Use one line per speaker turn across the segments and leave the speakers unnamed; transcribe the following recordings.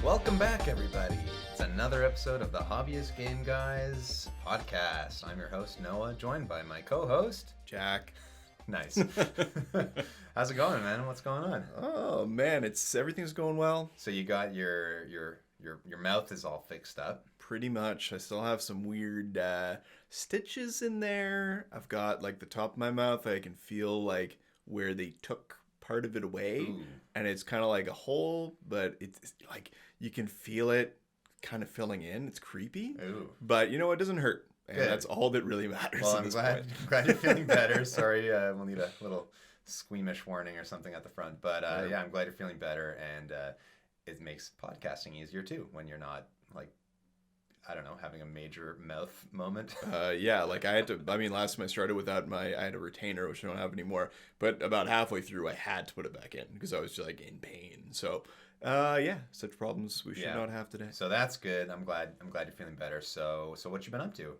Welcome back, everybody. It's another episode of the Hobbyist Game Guys podcast. I'm your host, Noah, joined by my co-host,
Jack.
Nice. How's it going, man? What's going on?
Oh man, everything's going well.
So you got your mouth is all fixed up.
Pretty much. I still have some weird stitches in there. I've got like the top of my mouth. I can feel like where they took part of it away.
Ooh.
And it's kind of like a hole, but it's like you can feel it kind of filling in. It's creepy.
Ooh.
But you know, it doesn't hurt. And
Good.
that's all that really matters.
Well,
at
I'm
this
glad
point.
glad you're feeling better. Sorry, we'll need a little squeamish warning or something at the front. But yeah, I'm glad you're feeling better, and it makes podcasting easier too when you're not like, I don't know, having a major mouth moment.
Yeah, like last time I started without I had a retainer, which I don't have anymore. But about halfway through, I had to put it back in because I was just like in pain. So, yeah, such problems we should not have today.
So that's good. I'm glad you're feeling better. So what you been up to?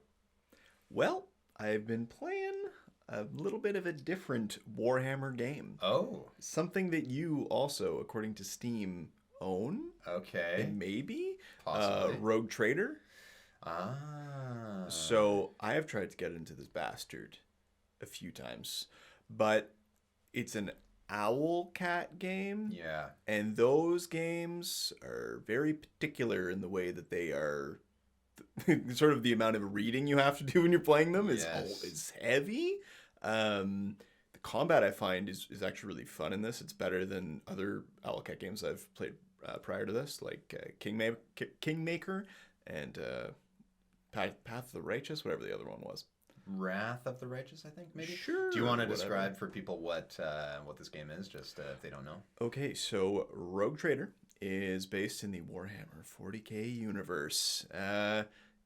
Well, I've been playing a little bit of a different Warhammer game.
Oh,
Something that you also, according to Steam, own.
okay.
And maybe
Possibly.
Rogue Trader.
Ah.
So I have tried to get into this bastard a few times, but it's an owl cat game.
Yeah.
And those games are very particular in the way that they are sort of the amount of reading you have to do when you're playing them is
Yes.
heavy. The combat I find is actually really fun in this. It's better than other owl cat games I've played prior to this, like Kingmaker and Path of the Righteous, whatever the other one was.
Wrath of the Righteous, I think, maybe.
Sure.
Do you want to
whatever.
describe for people what this game is, just if they don't know?
Okay, so Rogue Trader is based in the Warhammer 40k universe.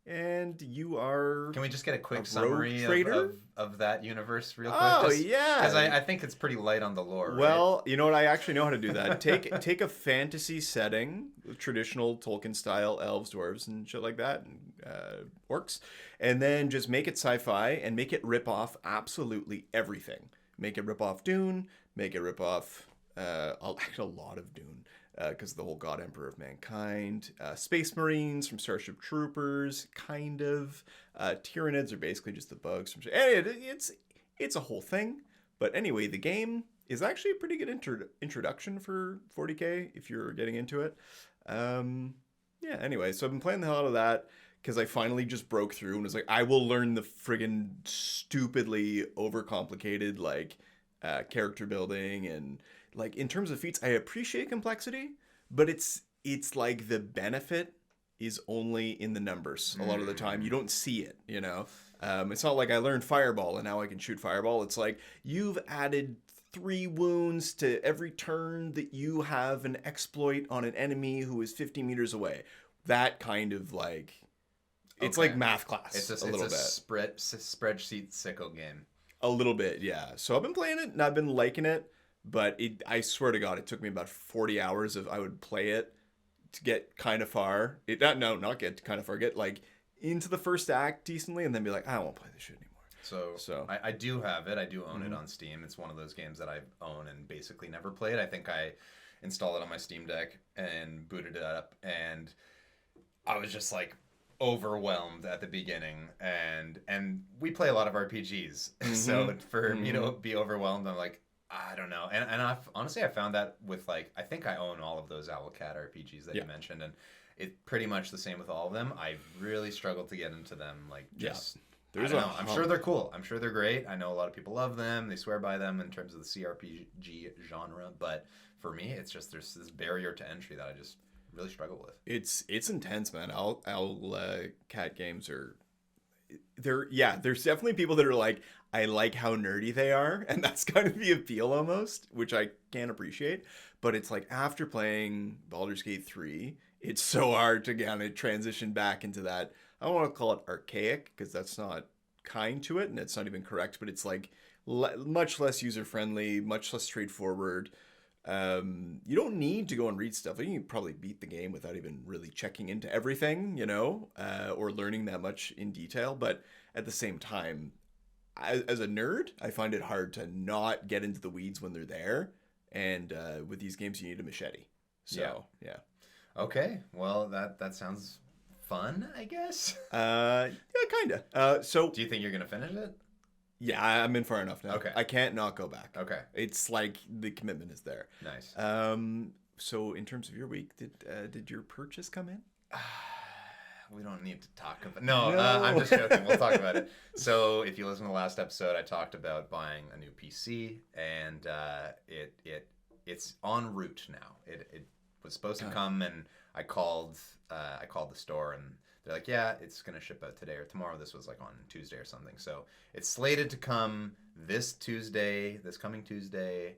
And you are...
Can we just get a quick
rogue
summary
trader?
of that universe real quick?
Oh, yeah.
Because I think it's pretty light on the lore, right?
Well, you know what? I actually know how to do that. Take a fantasy setting, traditional Tolkien style, elves, dwarves, and shit like that, and orcs, and then just make it sci-fi and make it rip off absolutely everything. Make it rip off Dune. Make it rip off actually a lot of Dune. Because the whole God Emperor of Mankind, Space Marines from Starship Troopers, kind of. Tyranids are basically just the bugs from. It's a whole thing. But anyway, the game is actually a pretty good introduction for 40k if you're getting into it. Yeah. Anyway, so I've been playing the hell out of that because I finally just broke through and was like, I will learn the friggin' stupidly overcomplicated character building and. Like, in terms of feats, I appreciate complexity, but it's like the benefit is only in the numbers a lot of the time. You don't see it, you know? It's not like I learned Fireball and now I can shoot Fireball. It's like you've added 3 wounds to every turn that you have an exploit on an enemy who is 50 meters away. That kind of like... It's like math class
It's
a little bit.
Spreadsheet sicko game.
A little bit, yeah. So I've been playing it and I've been liking it. But I swear to God, it took me about 40 hours of I would play it to get kind of far. Not get kind of far. Get like into the first act decently, and then be like, I won't play this shit anymore.
So I do have it. I do own it on Steam. It's one of those games that I own and basically never played. I think I installed it on my Steam Deck and booted it up, and I was just like overwhelmed at the beginning. And we play a lot of RPGs, so for me to be overwhelmed, I'm like, I don't know. And honestly, I found that with I think I own all of those Owlcat RPGs that you mentioned, and it's pretty much the same with all of them. I really struggled to get into them. I'm sure they're cool. I'm sure they're great. I know a lot of people love them. They swear by them in terms of the CRPG genre. But for me, it's just there's this barrier to entry that I just really struggle with.
It's intense, man. Cat games are... there's definitely people that are like, I like how nerdy they are, and that's kind of the appeal almost, which I can appreciate. But it's like after playing Baldur's Gate 3, it's so hard to kind of transition back into that. I don't want to call it archaic because that's not kind to it, and it's not even correct. But it's like much less user friendly, much less straightforward. You don't need to go and read stuff. You can probably beat the game without even really checking into everything, you know, or learning that much in detail. But at the same time, as a nerd, I find it hard to not get into the weeds when they're there. And with these games, you need a machete. So, yeah.
Okay, well that sounds fun, I guess.
Yeah, kind of. So
Do you think you're gonna finish it?
yeah, I'm in far enough now.
Okay.
I can't not go back.
Okay,
It's like the commitment is there.
nice.
So in terms of your week, did your purchase come in?
We don't need to talk about. No,
No.
I'm just joking. We'll talk about it. So, if you listen to the last episode, I talked about buying a new PC, and it's en route now. It was supposed to come, and I called the store, and they're like, yeah, it's gonna ship out today or tomorrow. This was like on Tuesday or something. So it's slated to come this coming Tuesday.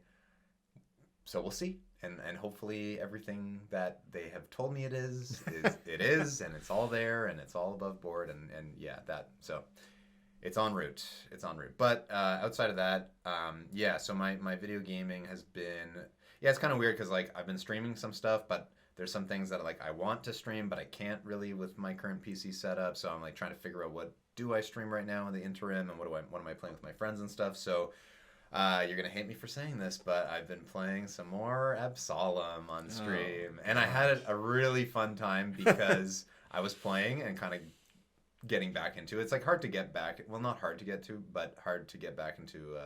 So we'll see. And hopefully everything that they have told me it is it is, and it's all there, and it's all above board, and yeah, that, so it's en route. But outside of that, yeah, so my video gaming has been, yeah, it's kind of weird because like I've been streaming some stuff, but there's some things that like I want to stream, but I can't really with my current PC setup. So I'm like trying to figure out what do I stream right now in the interim, and what am I playing with my friends and stuff. So you're gonna hate me for saying this, but I've been playing some more Absalom on stream, and I had a really fun time because I was playing and kind of getting back into it. It's like hard to get back. Well, not hard to get to, but hard to get back into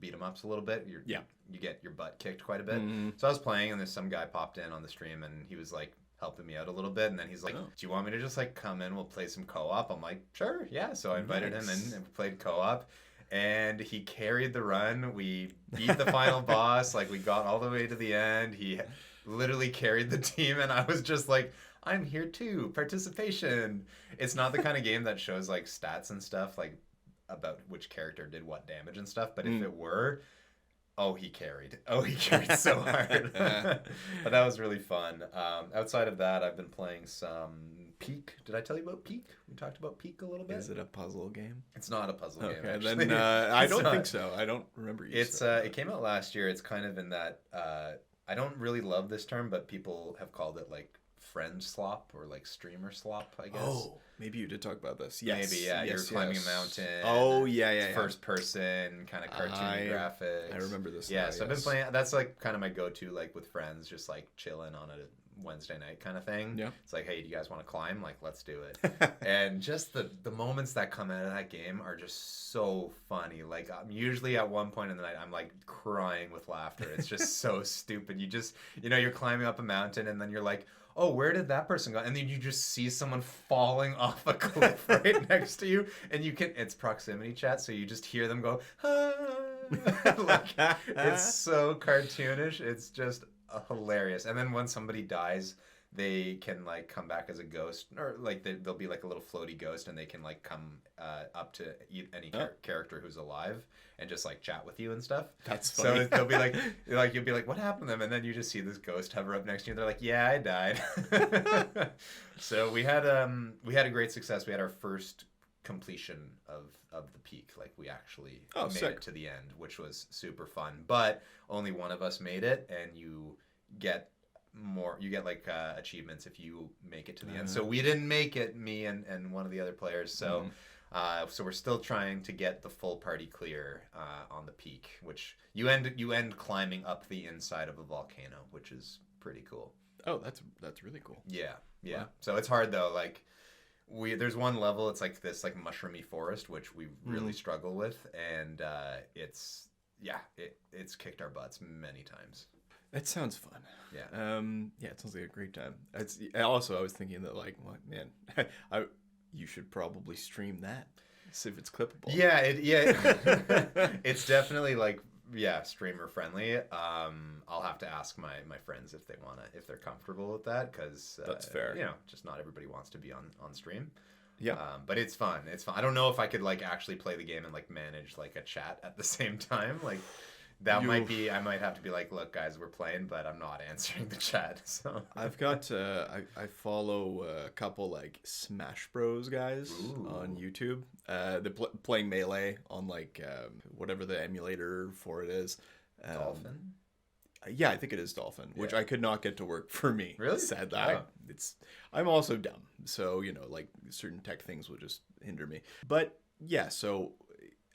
beat 'em ups a little bit. You get your butt kicked quite a bit.
Mhm.
So I was playing, and there's some guy popped in on the stream, and he was like helping me out a little bit, and then he's like,
Oh.
do you want me to just like come in, we'll play some co-op? I'm like, sure, yeah. So I invited him
Nice.
in and we played co-op, and he carried the run. We beat the final boss, like we got all the way to the end. He literally carried the team, and I was just like, I'm here too, participation. It's not the kind of game that shows like stats and stuff like about which character did what damage and stuff, but if it were, he carried so hard. But that was really fun. Outside of that, I've been playing some Peak. Did I tell you about Peak? We talked about Peak a little bit.
Is it a puzzle game?
It's not a puzzle game.
Okay,
Actually.
then I
It's
don't
not.
think so. I don't remember you.
It's
saying
it came out last year. It's kind of in that I don't really love this term, but people have called it like friend slop or like streamer slop, I guess.
Oh, maybe you did talk about this. Yes.
Maybe, yeah. You're
Yes,
climbing
yes.
a mountain.
Oh, yeah, yeah,
It's
yeah.
first person, kind of cartoony graphics.
I remember this.
Yeah,
now,
so I've been
yes.
playing. That's like kind of my go-to, like with friends, just like chilling on a Wednesday night kind of thing.
Yeah.
It's like, hey, do you guys want to climb? Like, let's do it. And just the moments that come out of that game are just so funny. Like, I'm usually at one point in the night, I'm like crying with laughter. It's just so stupid. You just, you're climbing up a mountain, and then you're like, oh, where did that person go? And then you just see someone falling off a cliff right next to you, and it's proximity chat, so you just hear them go, ah. Like, it's so cartoonish. It's just hilarious. And then when somebody dies, they can like come back as a ghost, or like they'll be like a little floaty ghost, and they can like come up to any character who's alive and just like chat with you and stuff.
That's funny.
So they'll be like you'll be like, what happened to them? And then you just see this ghost hover up next to you. They're like, yeah, I died. So we had a great success. We had our first completion of the peak. Like we actually made
sick.
it to the end, which was super fun. But only one of us made it, and you get like achievements if you make it to the end. So we didn't make it, me and one of the other players. So so we're still trying to get the full party clear on the peak, which you end climbing up the inside of a volcano, which is pretty cool.
Oh, that's really cool.
Yeah.
Wow.
So it's hard though. Like there's one level, it's like this like mushroomy forest, which we really struggle with, and it's kicked our butts many times.
That sounds fun.
Yeah.
Yeah, it sounds like a great time. I was thinking that like, well, man, you should probably stream that. See if it's clippable.
Yeah, it's definitely like streamer friendly. I'll have to ask my friends if they're comfortable with that, because
That's fair.
Just not everybody wants to be on stream.
Yeah.
But it's fun. I don't know if I could like actually play the game and like manage like a chat at the same time. Like that might be. I might have to be like, look, guys, we're playing, but I'm not answering the chat. So
I've got I follow a couple like Smash Bros guys on YouTube. They're playing Melee on like whatever the emulator for it is.
Dolphin.
Yeah, I think it is Dolphin, which I could not get to work for me.
Really?
Sadly,
Oh.
I'm also dumb, so like certain tech things will just hinder me. But yeah, so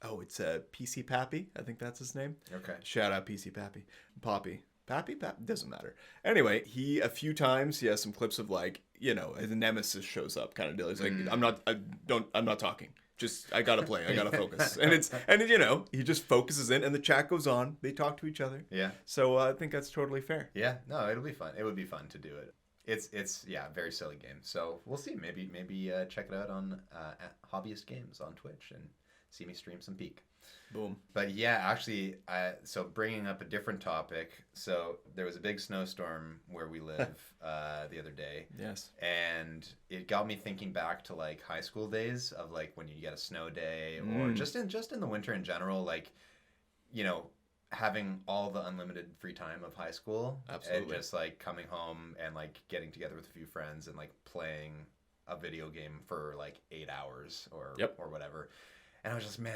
it's PC Pappy. I think that's his name.
Okay.
Shout out PC Pappy, Poppy. Pappy? Doesn't matter. Anyway, a few times he has some clips of like, the nemesis shows up kind of deal. He's like, I'm not talking. Just, I gotta play. I gotta focus. And he just focuses in and the chat goes on. They talk to each other.
Yeah.
So I think that's totally fair.
Yeah. No, it'll be fun. It would be fun to do it. It's very silly game. So we'll see. Maybe check it out on at Hobbyist Games on Twitch and see me stream some Peak.
Boom.
But yeah, actually, so bringing up a different topic. So there was a big snowstorm where we live the other day.
Yes.
And it got me thinking back to like high school days of like when you get a snow day or just in the winter in general, like, having all the unlimited free time of high school.
Absolutely.
And just like coming home and like getting together with a few friends and like playing a video game for like 8 hours or whatever. And I was just, man,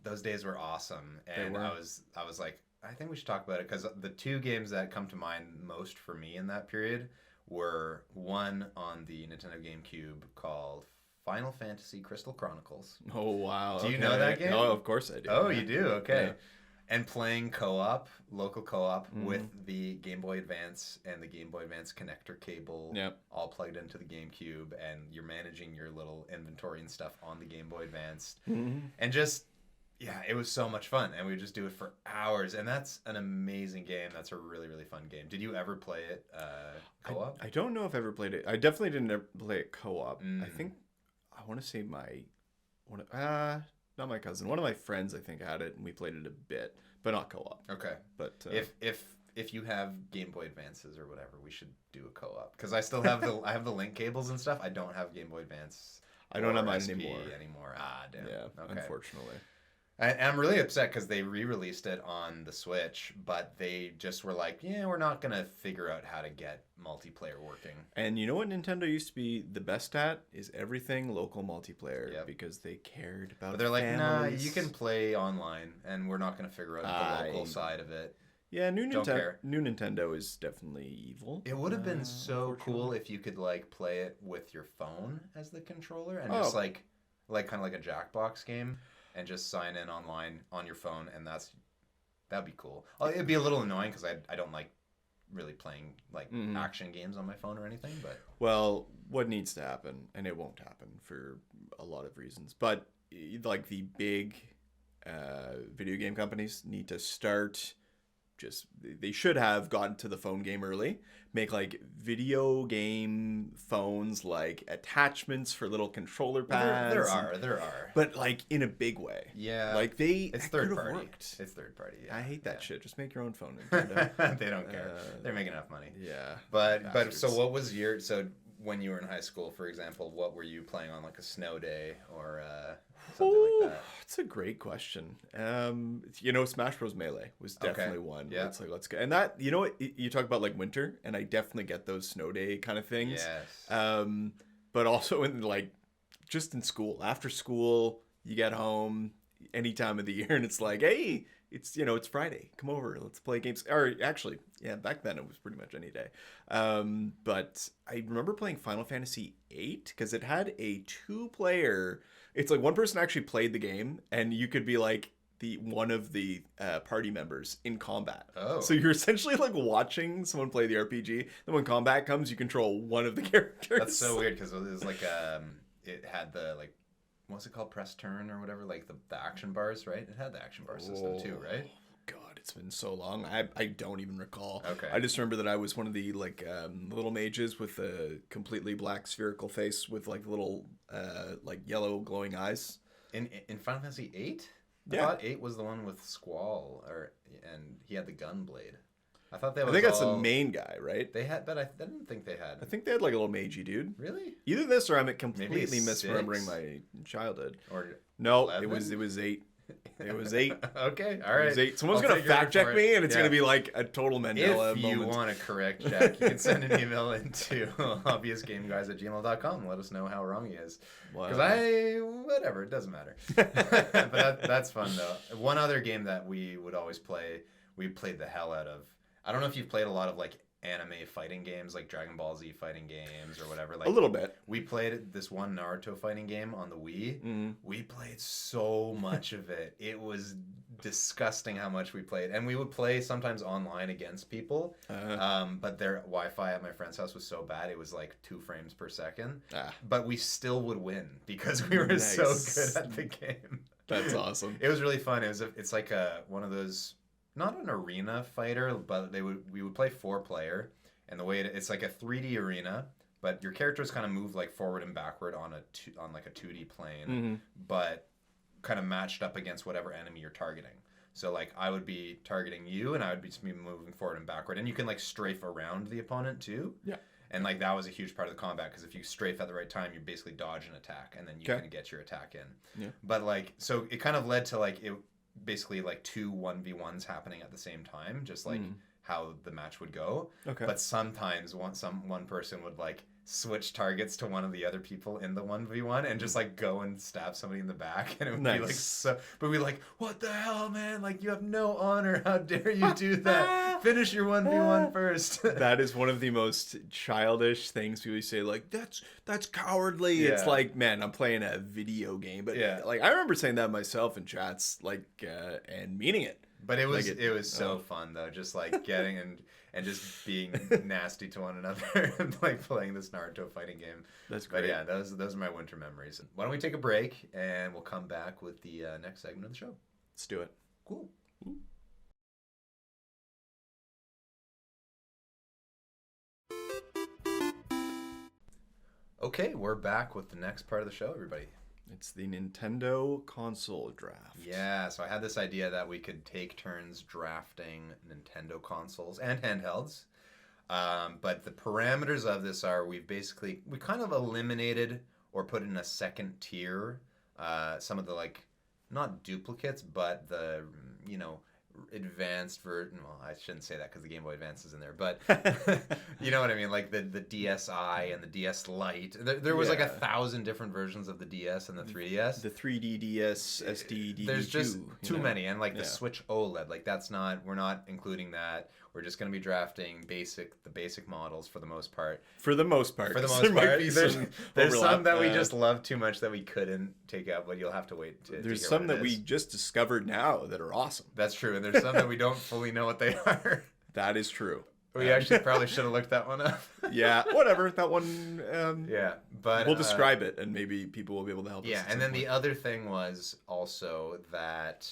those days were awesome. And I was like, I think we should talk about it because the two games that come to mind most for me in that period were one on the Nintendo GameCube called Final Fantasy Crystal Chronicles.
Oh, wow.
Do you know that game?
Oh, of course I do.
Oh, you do? Okay.
Yeah.
And playing local co-op with the Game Boy Advance and the Game Boy Advance connector cable all plugged into the GameCube, and you're managing your little inventory and stuff on the Game Boy Advance. And just, it was so much fun, and we would just do it for hours, and that's an amazing game. That's a really, really fun game. Did you ever play it co-op?
I don't know if I ever played it. I definitely didn't ever play it co-op. I think, I want to say not my cousin. One of my friends, I think, had it, and we played it a bit, but not co-op.
Okay.
But
if you have Game Boy Advances or whatever, we should do a co-op because I still have I have the link cables and stuff. I don't have Game Boy Advance.
I don't have mine
SP
anymore.
Ah, damn.
Yeah,
okay.
Unfortunately.
I'm really upset because they re-released it on the Switch, but they just were like, we're not going to figure out how to get multiplayer working.
And you know what Nintendo used to be the best at? Is everything local multiplayer because they cared about
But they're like,
families.
nah, you can play online, and we're not going to figure out the local side of it.
Yeah, new Nintendo is definitely evil.
It would have been so cool if you could like play it with your phone as the controller and just like kind of like a Jackbox game. And just sign in online on your phone, and that'd be cool. It'd be a little annoying because I don't like really playing like action games on my phone or anything. But
what needs to happen, and it won't happen for a lot of reasons, but like the big video game companies need to start. They should have gotten to the phone game early. Make like video game phones like attachments for little controller pads.
There are.
But like in a big way.
Yeah.
Like
it's third party.
Worked.
It's third party. Yeah.
I hate that shit. Just make your own phone. Nintendo.
They don't care. They're making enough money.
Yeah.
But so what was when you were in high school, for example, what were you playing on like a snow day or something like that?
That's a great question. Smash Bros. Melee was definitely one.
Yeah.
It's like, let's go. And that, what, you talk about like winter, and I definitely get those snow day kind of things.
Yes.
But also in like, just in school, after school, you get home any time of the year, and it's like, hey, it's Friday. Come over, let's play games. Or actually, back then it was pretty much any day. But I remember playing Final Fantasy VIII because it had a 2-player. It's like one person actually played the game, and you could be like one of the party members in combat.
Oh.
So you're essentially like watching someone play the RPG. Then when combat comes, you control one of the characters.
That's so weird because it was like it had the like. What's it called? Press turn or whatever, like the action bars, right? It had the action bar system too, right?
God, it's been so long. I don't even recall.
Okay.
I just remember that I was one of the like little mages with a completely black spherical face with like little like yellow glowing eyes.
In Final Fantasy VIII? I
Yeah.
thought 8 was the one with Squall, and he had the gun blade. I thought that was.
I think that's the main guy, right?
They had, but I didn't think they had.
I think they had like a little magey dude.
Really?
Either this or I'm completely
Maybe
misremembering
6?
my childhood.
Or
no,
11?
it was 8. It was 8.
Okay, all right.
It was 8. Someone's
I'll
gonna
take your
fact check
word for
me,
it.
and it's gonna be like a total Mandela
If you
moment.
want to correct Jack, you can send an email into hobbyistgameguys@gmail.com and let us know how wrong he is. Because whatever, it doesn't matter. But that's fun though. One other game that we would always play, we played the hell out of. I don't know if you've played a lot of like anime fighting games, like Dragon Ball Z fighting games or whatever. Like
A little bit.
we played this one Naruto fighting game on the Wii.
Mm-hmm.
We played so much of it. It was disgusting how much we played. And we would play sometimes online against people. But their Wi-Fi at my friend's house was so bad, it was like 2 frames per second. But we still would win because we were so good at the game.
That's awesome.
It was really fun. It's like one of those, not an arena fighter, but we would play 4-player, and the way it's like a 3D arena, but your characters kind of move like forward and backward on like a 2D plane, but kind of matched up against whatever enemy you're targeting. So like I would be targeting you, and I would be just moving forward and backward, and you can like strafe around the opponent too.
Yeah.
And like that was a huge part of the combat, because if you strafe at the right time, you basically dodge an attack, and then you can get your attack in.
Yeah.
But like, so it kind of led to like it basically like 2 1v1s happening at the same time, just like how the match would go.
Okay.
But sometimes one person would like switch targets to one of the other people in the 1v1 and just like go and stab somebody in the back, and it would be like so, but we'd like, what the hell, man, like you have no honor, how dare you do that, finish your 1v1 first.
That is one of the most childish things people say, like that's cowardly. It's like, man, I'm playing a video game. But like I remember saying that myself in chats, like and meaning it.
But it was so fun though, just like getting and just being nasty to one another and like playing this Naruto fighting game.
That's great.
But yeah, those are my winter memories. Why don't we take a break and we'll come back with the next segment of the show.
Let's do it.
Cool. Ooh. Okay, we're back with the next part of the show, everybody.
It's the Nintendo console draft.
Yeah, so I had this idea that we could take turns drafting Nintendo consoles and handhelds. But the parameters of this are we kind of eliminated or put in a second tier some of the, like, not duplicates, but the, advanced version. Well, I shouldn't say that because the Game Boy Advance is in there, but you know what I mean, like the DSi and the DS Lite. There was like 1,000 different versions of the DS and the 3DS.
The 3D DS, SD, DD2.
There's just too many, and like the Switch OLED, like we're not including that. We're just going to be drafting the basic models for the most part.
For the most part.
There's some that we just love too much that we couldn't take out, but you'll have to wait to
There's
hear
some
what it
that we just discovered now that are awesome.
That's true, and there's some that we don't fully know what they are.
That is true.
We actually probably should have looked that one up.
Yeah, whatever. That one.
But
we'll describe it, and maybe people will be able to help us.
Yeah, and then the other thing was also that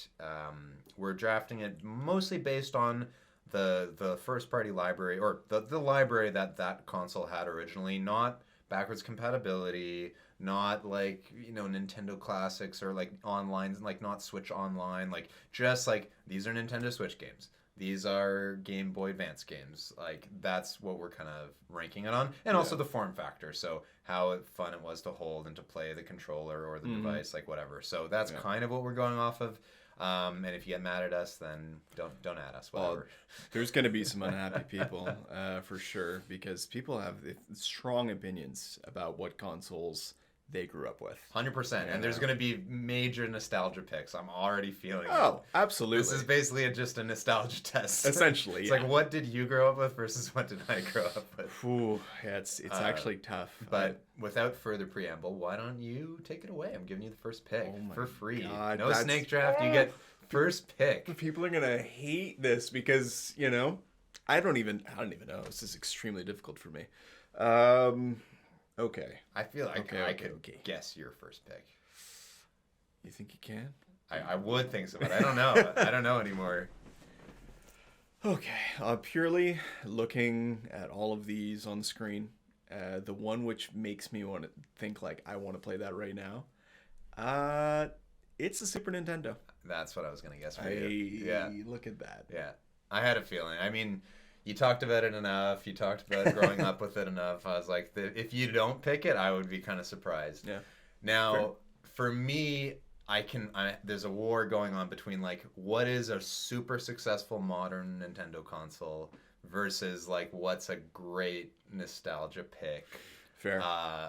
we're drafting it mostly based on the first party library, or the library that console had originally, not backwards compatibility, not like Nintendo classics or like online, like not Switch Online, like just like these are Nintendo Switch games, these are Game Boy Advance games, like that's what we're kind of ranking it on, and also the form factor, so how fun it was to hold and to play the controller or the device, like whatever. So that's kind of what we're going off of. And if you get mad at us, then don't add us, whatever.
There's going to be some unhappy people for sure, because people have strong opinions about what consoles they grew up with.
100%. And there's going to be major nostalgia picks. I'm already feeling
it. Absolutely.
This is basically just a nostalgia test.
Essentially,
It's like, what did you grow up with versus what did I grow up with?
Ooh, yeah, it's actually tough.
But without further preamble, why don't you take it away? I'm giving you the first pick for free.
God,
no snake draft. You get first pick.
People are going to hate this because, I don't even know. This is extremely difficult for me. Okay.
I feel like I could guess your first pick.
You think you can?
I would think so, but I don't know. I don't know anymore.
Okay. Purely looking at all of these on the screen, the one which makes me want to think like I want to play that right now, it's the Super Nintendo.
That's what I was going to guess for you. Yeah.
Look at that.
Yeah. I had a feeling. I mean, you talked about it enough. You talked about growing up with it enough. I was like, if you don't pick it, I would be kind of surprised.
Yeah.
Now, for me, there's a war going on between like what is a super successful modern Nintendo console versus like what's a great nostalgia pick.
Fair.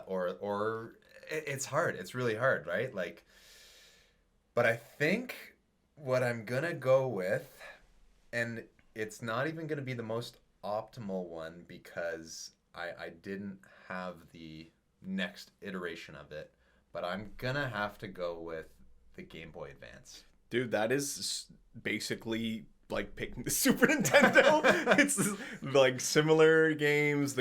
Or it's hard. It's really hard, right? Like, but I think what I'm gonna go with, and it's not even going to be the most optimal one because I didn't have the next iteration of it, but I'm gonna have to go with the Game Boy Advance.
Dude, that is basically like picking the Super Nintendo. It's like similar games,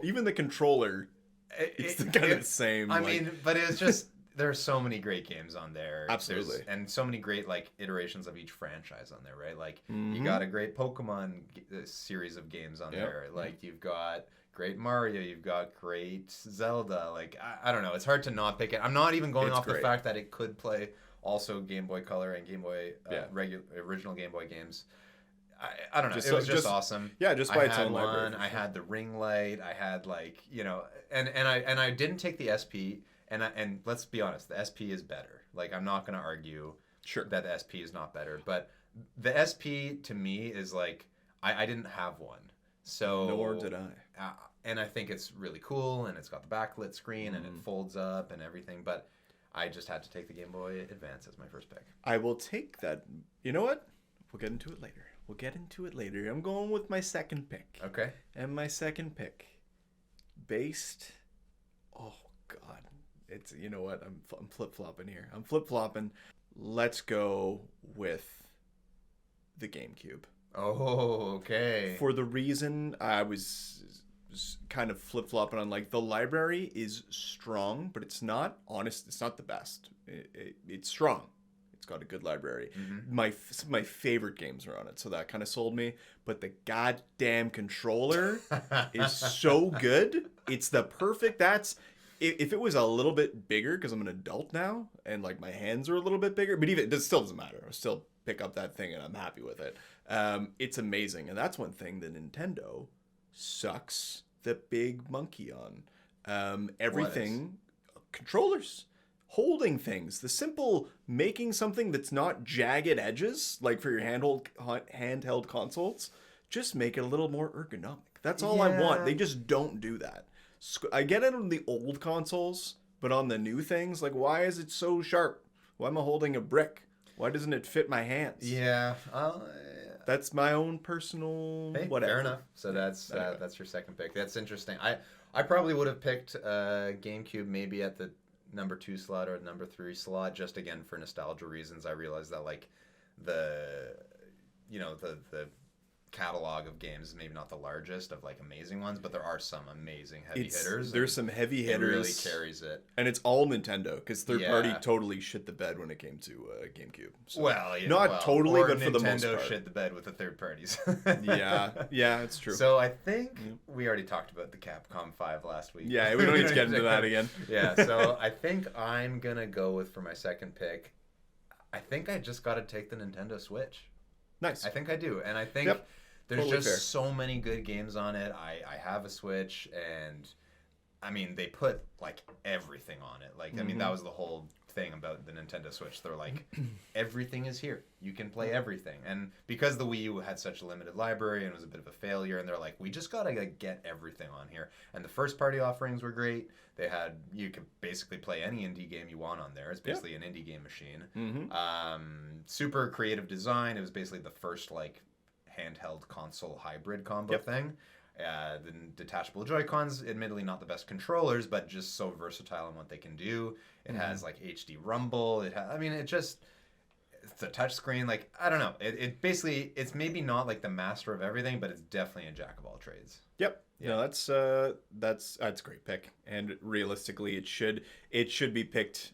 even the controller, it's kind of the same.
I mean, but it's just there's so many great games on there.
Absolutely.
And so many great like iterations of each franchise on there, right? Like
Mm-hmm.
you got a great Pokemon series of games on there. Like you've got great Mario, you've got great Zelda. Like I don't know, it's hard to not pick it. I'm not even going off the fact that it could play also Game Boy Color and Game Boy original Game Boy games. I don't know. It was just awesome.
Yeah, just by its own library.
I had the ring light. I had like and I didn't take the SP. And let's be honest, the SP is better. Like I'm not gonna argue that the SP is not better, but the SP to me is like I didn't have one, so
nor did I.
And I think it's really cool, and it's got the backlit screen, and it folds up and everything. But I just had to take the Game Boy Advance as my first pick.
I will take that. You know what? We'll get into it later. I'm going with my second pick.
Okay.
And my second pick, based. Oh God, it's you know what? I'm flip flopping here. I'm flip flopping. Let's go with the GameCube.
Oh, okay.
For the reason I was kind of flip flopping on, like the library is strong, but it's not honest. It's not the best. It's strong. It's got a good library.
Mm-hmm.
Some of my favorite games are on it, so that kind of sold me. But the goddamn controller is so good. It's the perfect. If it was a little bit bigger, because I'm an adult now, and like my hands are a little bit bigger, but even it still doesn't matter. I'll still pick up that thing, and I'm happy with it. It's amazing, and that's one thing that Nintendo sucks the big monkey on. Everything, controllers, holding things, the simple making something that's not jagged edges, like for your handheld consoles, just make it a little more ergonomic. That's all I want. They just don't do that. I get it on the old consoles, but on the new things, like why is it so sharp? Why am I holding a brick? Why doesn't it fit my hands?
Yeah.
That's my own personal whatever.
Fair enough. So that's your second pick. That's interesting. I probably would have picked GameCube maybe at the number 2 slot or number 3 slot, just again for nostalgia reasons. I realized that like the catalog of games is maybe not the largest of like amazing ones, but there are some amazing heavy hitters.
There's some heavy hitters.
It really carries it.
And it's all Nintendo, because third party totally shit the bed when it came to GameCube. So, totally, but for the most part.
Nintendo shit the bed with the third parties.
yeah, it's true.
So I think we already talked about the Capcom 5 last week.
Yeah, we don't need to get into that again.
Yeah, so I think I'm going to go with, for my second pick, I think I just got to take the Nintendo Switch.
Nice.
I think I do. And I think there's totally just so many good games on it. I have a Switch, and I mean, they put like everything on it. Like, I mean, that was the whole thing about the Nintendo Switch. They're like, everything is here. You can play everything. And because the Wii U had such a limited library and was a bit of a failure, and they're like, we just gotta get everything on here. And the first party offerings were great. You could basically play any indie game you want on there. It's basically an indie game machine. Super creative design. It was basically the first like handheld console hybrid combo thing. The detachable Joy-Cons, admittedly not the best controllers, but just so versatile in what they can do. It has like HD rumble. It's a touch screen. Like, I don't know. It basically, it's maybe not like the master of everything, but it's definitely a jack of all trades.
Yep. Yeah. No, that's a great pick. And realistically, it should be picked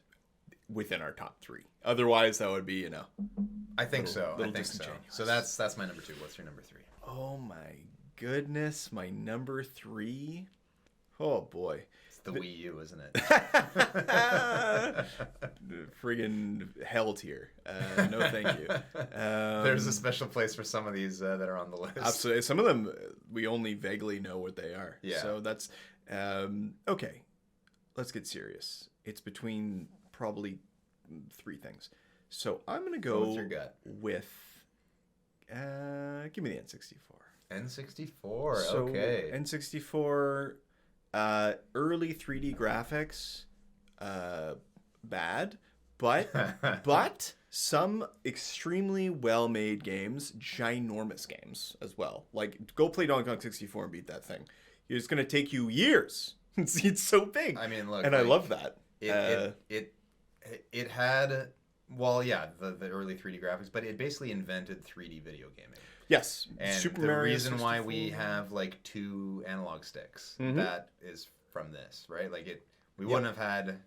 within our top 3. Otherwise, that would be,
I think so. So that's my number 2. What's your number 3?
Oh my goodness, my number 3. Oh boy.
It's the Wii U, isn't it?
Friggin' hell tier. No thank you.
There's a special place for some of these that are on the list.
Absolutely. Some of them we only vaguely know what they are.
Yeah.
So that's okay. Let's get serious. It's between probably 3 things. So I'm gonna go
What's your gut?
with give me the N64.
N64,
So
okay.
N64, early 3D graphics, bad, but some extremely well-made games, ginormous games as well. Like, go play Donkey Kong 64 and beat that thing. It's going to take you years. It's so big.
I mean, look,
and I love that.
It had, well, yeah, the early 3D graphics, but it basically invented 3D video gaming.
Yes,
And
Super
the
Mario
reason
64.
why we have like 2 analog sticks, that is from this, right? Like we wouldn't have had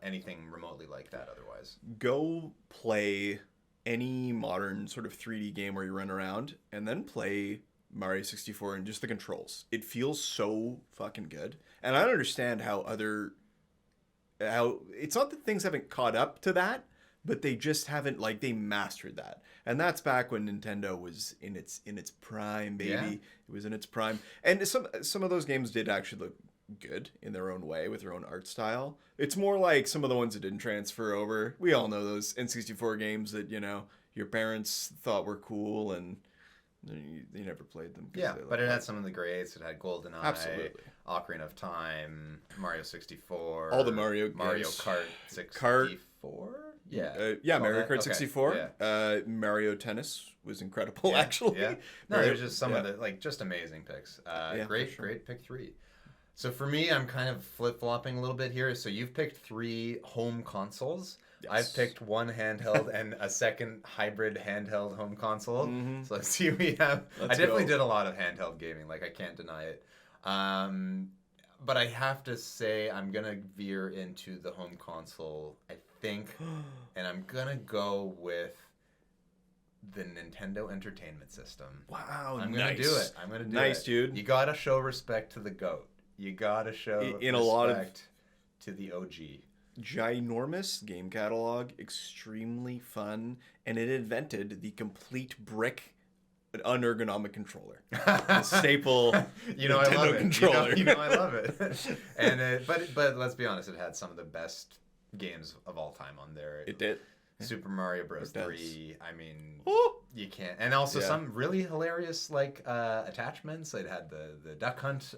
anything remotely like that otherwise.
Go play any modern sort of 3D game where you run around, and then play Mario 64 and just the controls. It feels so fucking good. And I don't understand how it's not that things haven't caught up to that, but they just haven't, like, they mastered that. And that's back when Nintendo was in its prime, baby.
Yeah.
It was in its prime. And some of those games did actually look good in their own way with their own art style. It's more like some of the ones that didn't transfer over. We all know those N64 games that, you know, your parents thought were cool and you never played them.
Yeah, but it had some of the greats. It had GoldenEye,
Absolutely.
Ocarina of Time, Mario 64,
All the Mario games.
Kart 64. Yeah,
Mario Kart
Okay,
64.
yeah.
Mario Tennis was incredible,
Yeah,
actually.
Yeah. No,
Mario-
there's just some of the, like, just amazing picks. Great,
for sure.
great pick 3. So for me, I'm kind of flip-flopping a little bit here. So you've picked 3 home consoles.
Yes.
I've picked 1 handheld and a second hybrid handheld home console. So let's see what we have. I definitely did a lot of handheld gaming. Like, I can't deny it. But I have to say I'm going to veer into the home console, I think. And I'm going to go with the Nintendo Entertainment System.
Wow,
I'm going to do it. I'm going to do it.
Nice, dude.
You got to show respect to the GOAT. You got to show
In a lot of-
respect to the OG.
Ginormous game catalog, extremely fun, and it invented the complete brick unergonomic controller. The staple
You know, I
Nintendo
love it.
controller.
You know, I love it. And but let's be honest, it had some of the best games of all time on there.
It did.
Super Mario Bros.
It does.
3. I mean,
Oh!
you can't. And also
Yeah.
some really hilarious like attachments. It had the duck hunt,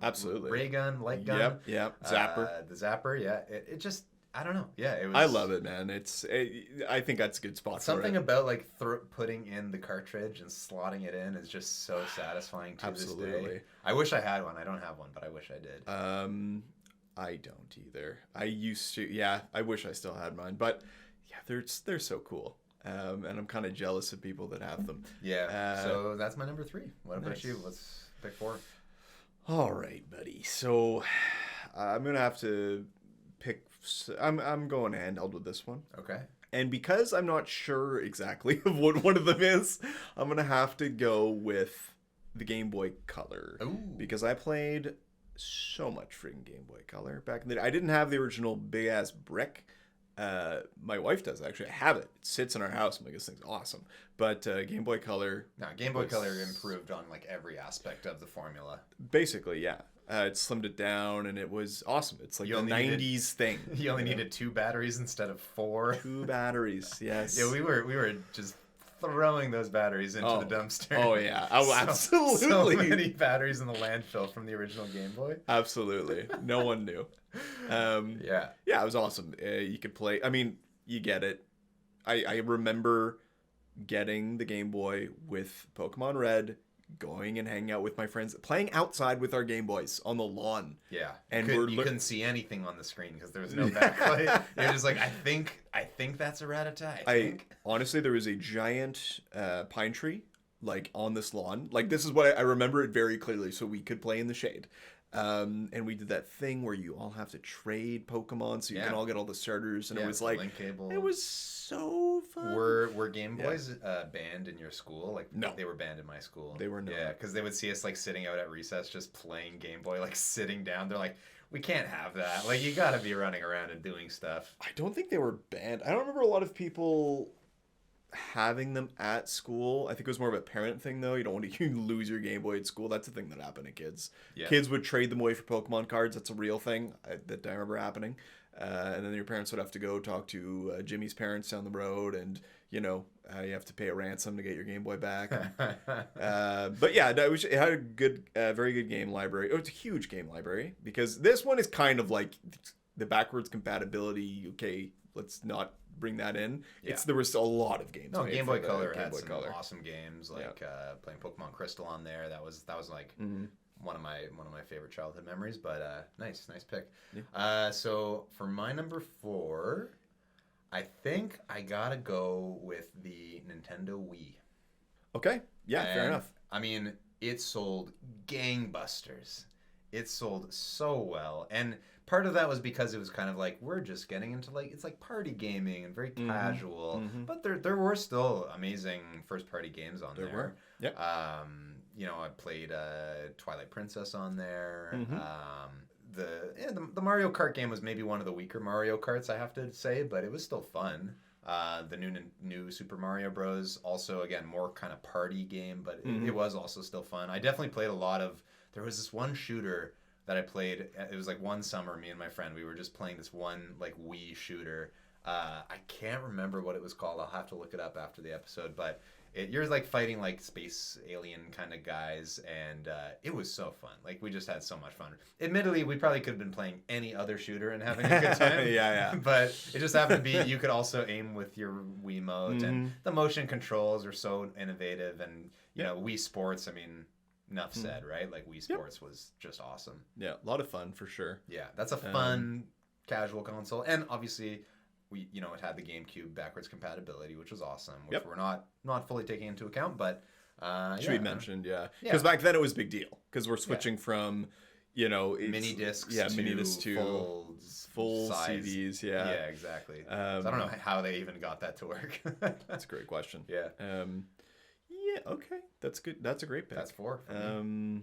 Absolutely.
ray gun, light gun.
Yep. Zapper.
The zapper. Yeah. It just, I don't know. Yeah. It was.
I love it, man. I think that's a good spot
Something
for it.
about like putting in the cartridge and slotting it in is just so satisfying to this day.
Absolutely.
I wish I had one. I don't have one, but I wish I did.
I don't either. I used to. Yeah, I wish I still had mine, but yeah, they're so cool. And I'm kind of jealous of people that have them.
Yeah. So that's my number 3. What about
nice.
you? Let's pick 4.
All right, buddy. So I'm gonna have to pick. I'm going handheld with this one.
Okay.
And because I'm not sure exactly of what one of them is, I'm gonna have to go with the Game Boy Color.
Ooh.
Because I played so much freaking Game Boy Color back in the day. I didn't have the original big ass brick. My wife does actually. I have it. It sits in our house. I'm like, this thing's awesome. But Game Boy Color.
No, Game Boy Color improved on like every aspect of the formula.
Basically, yeah. It slimmed it down, and it was awesome. It's like
You
the
only needed-
90s thing.
You only needed 2 batteries instead of 4.
2 batteries. Yes.
Yeah, we were just throwing those batteries into the dumpster.
Oh yeah. Oh,
So
absolutely.
many batteries in the landfill from the original Game Boy.
Absolutely. No one knew.
Yeah.
Yeah, it was awesome. You could play. I mean, you get it. I remember getting the Game Boy with Pokemon Red, going and hanging out with my friends, playing outside with our Game Boys on the lawn.
Yeah.
And
you couldn't see anything on the screen because there was no backlight. You're just like, I think that's a Rattata. I think.
Honestly, there was a giant pine tree like on this lawn. Like, this is what I remember it very clearly. So we could play in the shade. And we did that thing where you all have to trade Pokemon so you can all get all the starters, and it was like,
link cable.
it was so fun.
Were Game Boys banned in your school? Like,
No.
They were banned in my school.
They were not.
Yeah, because they would see us like sitting out at recess just playing Game Boy, like sitting down. They're like, we can't have that. Like, you gotta be running around and doing stuff.
I don't think they were banned. I don't remember a lot of people having them at school. I think it was more of a parent thing, though. You don't want to lose your Game Boy at school. That's the thing that happened to kids.
Yeah.
Kids would trade them away for Pokemon cards. That's a real thing that I remember happening. And then your parents would have to go talk to Jimmy's parents down the road, and you have to pay a ransom to get your Game Boy back. But yeah, it had a good, very good game library. It was a huge game library because this one is kind of like the backwards compatibility. Okay, let's not bring that in.
Yeah.
There was a lot of games.
No,
made
Game
for
Boy
the
Color
Game
had
Boy
some
Color.
awesome games, like playing Pokemon Crystal on there. That was like one of my favorite childhood memories. But nice pick.
Yeah.
So for my number 4, I think I gotta go with the Nintendo Wii.
Okay. Yeah, fair
And,
enough.
I mean, it sold gangbusters. It sold so well. And part of that was because it was kind of like, we're just getting into like, it's like party gaming and very casual. But there were still amazing first party games on there.
There were. Yep.
You know, I played Twilight Princess on there. The Mario Kart game was maybe one of the weaker Mario Karts, I have to say, but it was still fun. The new Super Mario Bros. Also, again, more kind of party game, but it was also still fun. I definitely played a lot of. There was this one shooter that I played. It was like one summer, me and my friend, we were just playing this one like Wii shooter. I can't remember what it was called. I'll have to look it up after the episode, but you're like fighting like space alien kind of guys, and it was so fun. Like we just had so much fun. Admittedly, we probably could have been playing any other shooter and having a good time.
Yeah.
But it just happened to be you could also aim with your Wiimote, and the motion controls are so innovative. And you know, Wii Sports. I mean, enough said, right? Like Wii Sports was just awesome.
Yeah, a lot of fun for sure.
Yeah, that's a fun casual console, and obviously. It had the GameCube backwards compatibility, which was awesome, which we're not fully taking into account, but
should be mentioned, because back then it was a big deal because we're switching from,
mini discs,
to full
size.
CDs,
yeah, exactly. So I don't know how they even got that to work.
That's a great question.
Yeah,
okay, that's good. That's a great pick.
That's 4 for me.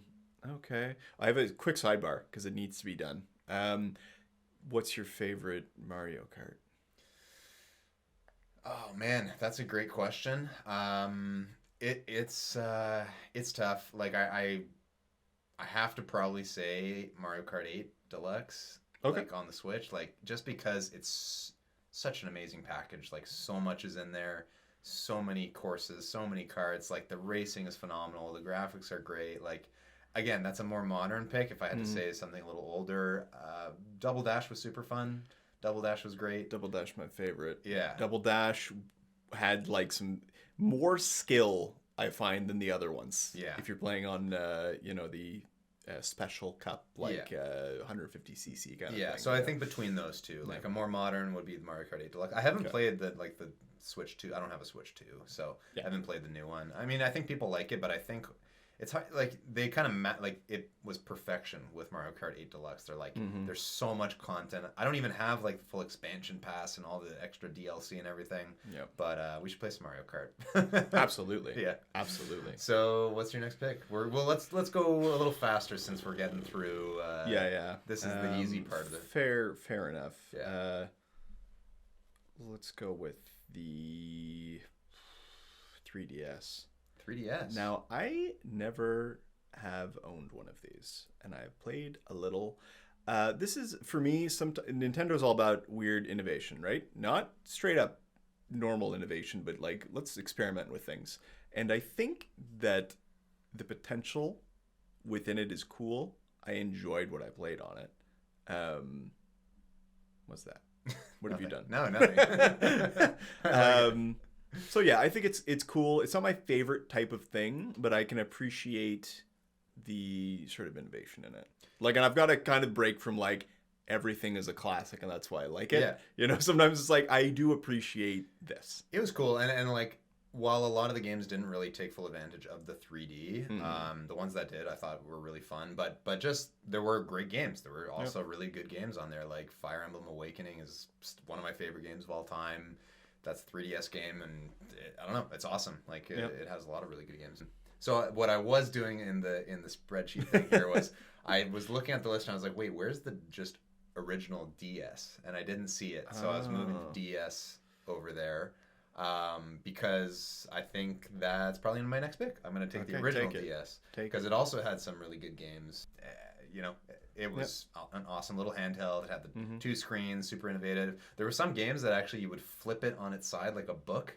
Okay, I have a quick sidebar because it needs to be done. What's your favorite Mario Kart?
Oh man, that's a great question. It's tough. Like I have to probably say Mario Kart 8 Deluxe.
Okay.
Like on the Switch, like just because it's such an amazing package. Like so much is in there, so many courses, so many karts. Like the racing is phenomenal. The graphics are great. Like again, that's a more modern pick. If I had to say something a little older, Double Dash was super fun. Double Dash was great.
Double Dash, my favorite.
Yeah.
Double Dash had like some more skill, I find, than the other ones.
Yeah.
If you're playing on, the special cup, like 150cc kind of thing.
Yeah. So I think between those two, like a more modern would be the Mario Kart 8 Deluxe. I haven't played the Switch 2. I don't have a Switch 2, so I haven't played the new one. I mean, I think people like it, but I think it's hard, like they kind of like it was perfection with Mario Kart 8 Deluxe. They're like there's so much content. I don't even have like the full expansion pass and all the extra DLC and everything. Yeah. But we should play some Mario Kart.
Absolutely.
Yeah.
Absolutely.
So what's your next pick? Let's go a little faster since we're getting through. This is the easy part of it.
Fair enough.
Yeah.
Let's go with the 3DS.
3DS.
Now, I never have owned one of these, and I've played a little. This is, for me, Nintendo's all about weird innovation, right? Not straight up normal innovation, but like, let's experiment with things. And I think that the potential within it is cool. I enjoyed what I played on it. What's that? What have you done?
No, nothing.
So yeah, I think it's cool. It's not my favorite type of thing, but I can appreciate the sort of innovation in it. Like, and I've got to kind of break from like everything is a classic, and that's why I like it. Yeah. Sometimes it's like I do appreciate this.
It was cool, and like while a lot of the games didn't really take full advantage of the 3D, the ones that did I thought were really fun. But just there were great games. There were also really good games on there. Like Fire Emblem Awakening is one of my favorite games of all time. That's a 3DS game, and I don't know, it's awesome. Like it has a lot of really good games. So what I was doing in the spreadsheet thing here was I was looking at the list and I was like, wait, where's the just original DS? And I didn't see it, so I was moving to DS over there because I think that's probably my next pick. I'm going to take the original DS because it also had some really good games. It was an awesome little handheld. It had the 2 screens, super innovative. There were some games that actually you would flip it on its side like a book,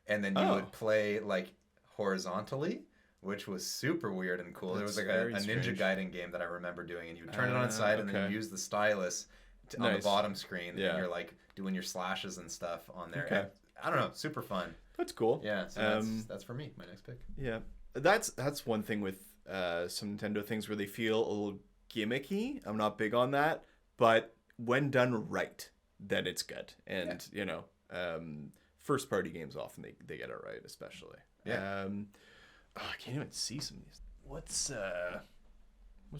and then you would play like horizontally, which was super weird and cool. There was like a Ninja Gaiden game that I remember doing, and you would turn it on its side and then you use the stylus on the
Nice.
bottom screen,
Yeah.
and you're like doing your slashes and stuff on there.
Okay.
I don't know, super fun.
That's cool.
Yeah, so that's for me, my next pick.
Yeah, that's one thing with some Nintendo things where they feel a little gimmicky. I'm not big on that, but when done right, then it's good. And you know, first party games often they get it right, especially.
Yeah.
I can't even see some of these. What's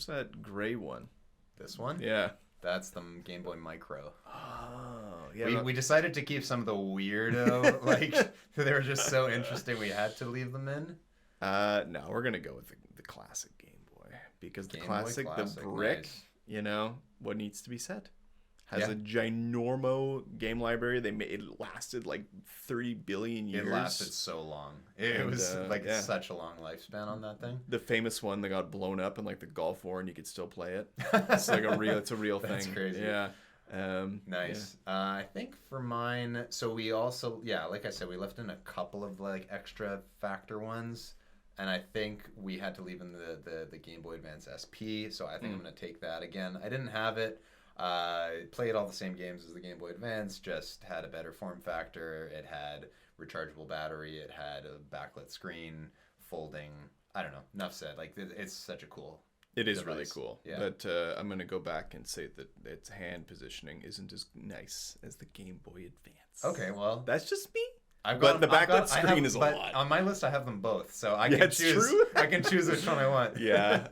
that gray one?
This one?
Yeah.
That's the Game Boy Micro.
Oh, yeah.
We decided to keep some of the weirdo, like, they were just so interesting we had to leave them in.
No, we're gonna go with the classic Game Boy because the
Game Boy
classic, the
Classic,
brick,
nice.
you know, what needs to be said, has
Yeah.
a ginormo game library. It lasted like 30 billion years.
It lasted so long. It
And,
was
yeah.
such a long lifespan on that thing.
The famous one that got blown up in like the Gulf War, and you could still play it. It's like it's a real thing.
That's crazy.
Yeah.
Nice. I think for mine, so we also, like I said, we left in a couple of like extra factor ones, and I think we had to leave in the Game Boy Advance SP. So I think I'm gonna take that again. I didn't have it. Played all the same games as the Game Boy Advance, just had a better form factor. It had rechargeable battery. It had a backlit screen, folding. I don't know. Enough said. Like it's such a cool.
It is
device.
really cool.
Yeah.
But I'm going to go back and say that its hand positioning isn't as nice as the Game Boy Advance.
Okay, well,
That's just me.
But
the backlit screen is a lot.
On my list, I have them both, so I
Yeah,
can
it's
choose.
true.
I can choose which one I want.
Yeah.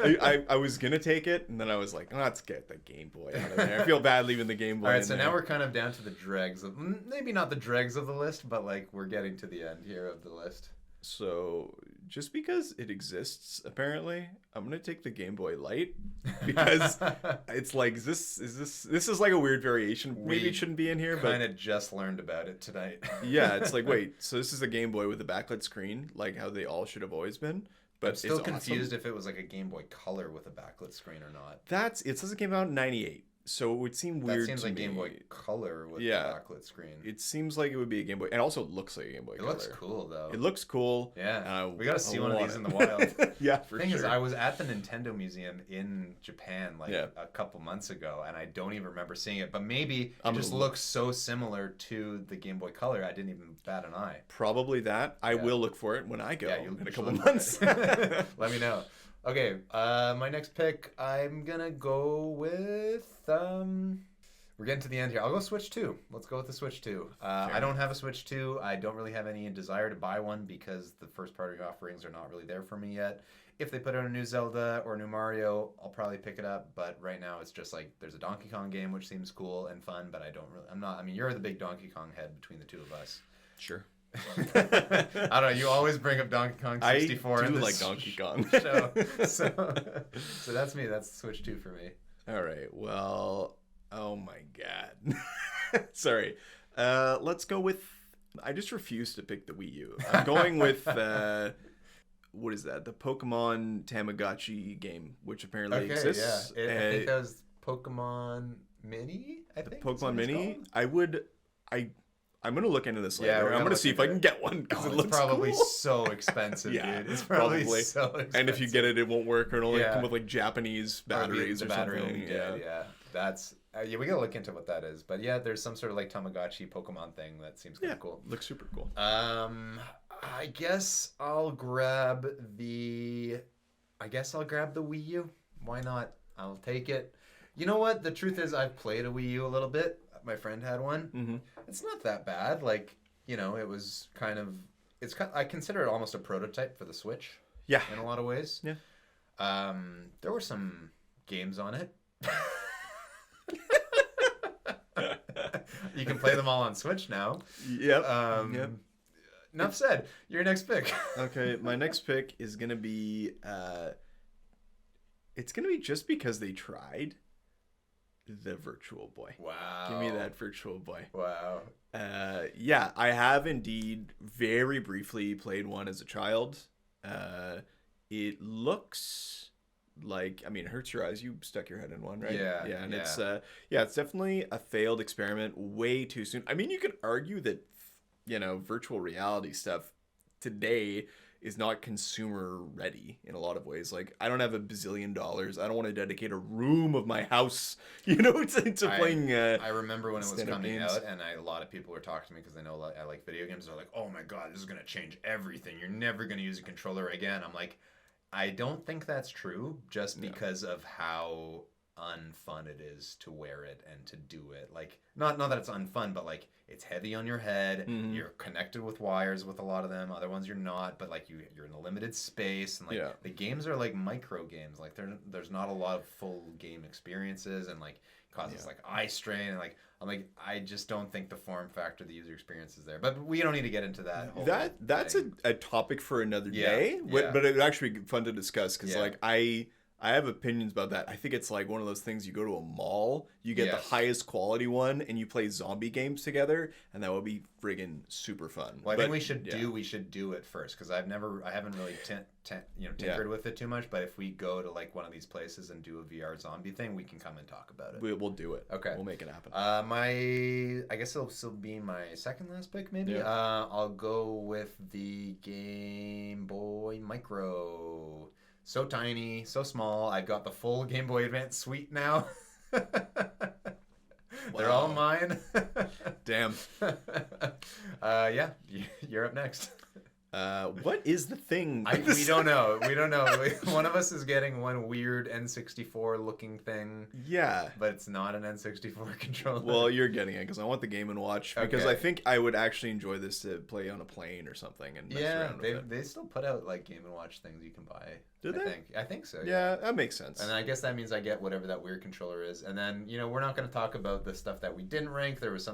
I was going to take it, and then I was like, let's get the Game Boy out of there. I feel bad leaving the Game Boy
All right,
in
so
there.
now we're kind of down to the dregs of maybe not the dregs of the list, but like we're getting to the end here of the list.
So just because it exists, apparently, I'm gonna take the Game Boy Light because it's like this is like a weird variation. Maybe it shouldn't be in here,
Kind
but
of just learned about it tonight.
yeah, it's like wait, so this is a Game Boy with a backlit screen, like how they all should have always been. But
I'm still
it's
confused
awesome.
if it was like a Game Boy Color with a backlit screen or not.
It says it came out in '98, so it would seem weird.
That seems
to
like
me.
Game Boy Color with
Yeah.
the backlit screen.
It seems like it would be a Game Boy, and also it looks like a Game Boy
It
Color.
looks cool though.
It looks cool.
Yeah,
and
we gotta see one of
want
these
it.
in the wild.
Yeah, for
Thing
sure.
is, I was at the Nintendo Museum in Japan like
Yeah.
a couple months ago, and I don't even remember seeing it. But maybe it
I'm
just
gonna
looks so similar to the Game Boy Color, I didn't even bat an eye.
Probably that. I
Yeah.
will look for it when I go
Yeah, you
in a
should
couple
look
months.
at it. Let me know. Okay, my next pick, I'm gonna go with we're getting to the end here. I'll go Switch 2. Let's go with the Switch 2. I don't have a Switch 2. I don't really have any desire to buy one because the first party offerings are not really there for me yet. If they put out a new Zelda or a new Mario, I'll probably pick it up. But right now, it's just like there's a Donkey Kong game which seems cool and fun, but I'm not. I mean, you're the big Donkey Kong head between the two of us.
Sure.
I don't know. You always bring up Donkey Kong 64
I
in
do
this
like Donkey Kong.
show. So that's me. That's Switch 2 for me.
All right. Well, oh my God. Sorry. Let's go with. I just refuse to pick the Wii U. I'm going with. What is that? The Pokemon Tamagotchi game, which apparently exists.
Yeah. I think that was Pokemon Mini. I think that's
Pokemon
what it's
Mini.
called.
I'm gonna look into this
Yeah,
later.
we're
I'm
gonna
gonna
look
see if I
into
can get one because
Oh,
it
it's
looks
probably
cool.
so expensive,
Yeah,
dude. It's probably
probably.
so expensive.
And if you get it, it won't work, or it'll
Yeah.
come with like Japanese batteries
the
or
battery will
something.
be dead, yeah. That's yeah. We gotta look into what that is. But yeah, there's some sort of like Tamagotchi Pokemon thing that seems kind
Yeah,
of cool.
looks super cool.
I guess I'll grab the Wii U. Why not? I'll take it. You know what? The truth is, I've played a Wii U a little bit. My friend had one.
Mm-hmm.
It's not that bad. Like, you know, it was kind of. I consider it almost a prototype for the Switch.
Yeah.
In a lot of ways.
Yeah.
There were some games on it. You can play them all on Switch now.
Yep.
Yep. Enough said. Your next pick.
Okay, my next pick is gonna be. It's gonna be just because they tried. The Virtual Boy.
Wow.
Give me that Virtual Boy.
Wow.
Yeah, I have indeed very briefly played one as a child. It looks like, I mean, it hurts your eyes. You stuck your head in one, right?
Yeah,
Yeah, and
yeah.
it's definitely a failed experiment way too soon. I mean, you could argue that, virtual reality stuff today is not consumer ready in a lot of ways. Like, I don't have $1 billion. I don't want to dedicate a room of my house, to playing.
I remember when it was
stand-up
coming
games.
out, and a lot of people were talking to me because they know I like video games. They're like, "Oh my god, this is gonna change everything. You're never gonna use a controller again." I'm like, I don't think that's true, just because of how unfun it is to wear it and to do it. Like, not that it's unfun, but like it's heavy on your head. You're connected with wires with a lot of them. Other ones you're not, but like you're in a limited space, and like the games are like micro games. Like there's not a lot of full game experiences, and like causes like eye strain, and like I'm like, I just don't think the form factor, the user experience is there. But we don't need to get into that whole
That's
thing.
a topic for another
Yeah,
day.
yeah.
But it would actually be fun to discuss because
Yeah.
like I have opinions about that. I think it's like one of those things, you go to a mall, you get
Yes.
the highest quality one, and you play zombie games together, and that would be friggin' super fun.
Well, I
But,
think we
yeah.
should do it first, because I haven't really tinkered with it too much. But if we go to like one of these places and do a VR zombie thing, we can come and talk about it.
We'll do it.
Okay.
We'll make it happen.
I guess it'll still be my second last pick, maybe.
Yeah.
I'll go with the Game Boy Micro. So tiny, so small. I've got the full Game Boy Advance suite now. They're all
Wow.
mine.
Damn.
Yeah, you're up next.
What is the thing?
We don't know. We don't know. One of us is getting one weird N64 looking thing,
Yeah.
but it's not an N64 controller.
Well, you're getting it because I want the Game & Watch, because
Okay.
I think I would actually enjoy this to play on a plane or something and mess
yeah,
around with it.
they still put out like Game & Watch things you can buy.
Do they?
I think so.
Yeah, that makes sense.
And I guess that means I get whatever that weird controller is. And then, we're not going to talk about the stuff that we didn't rank. There was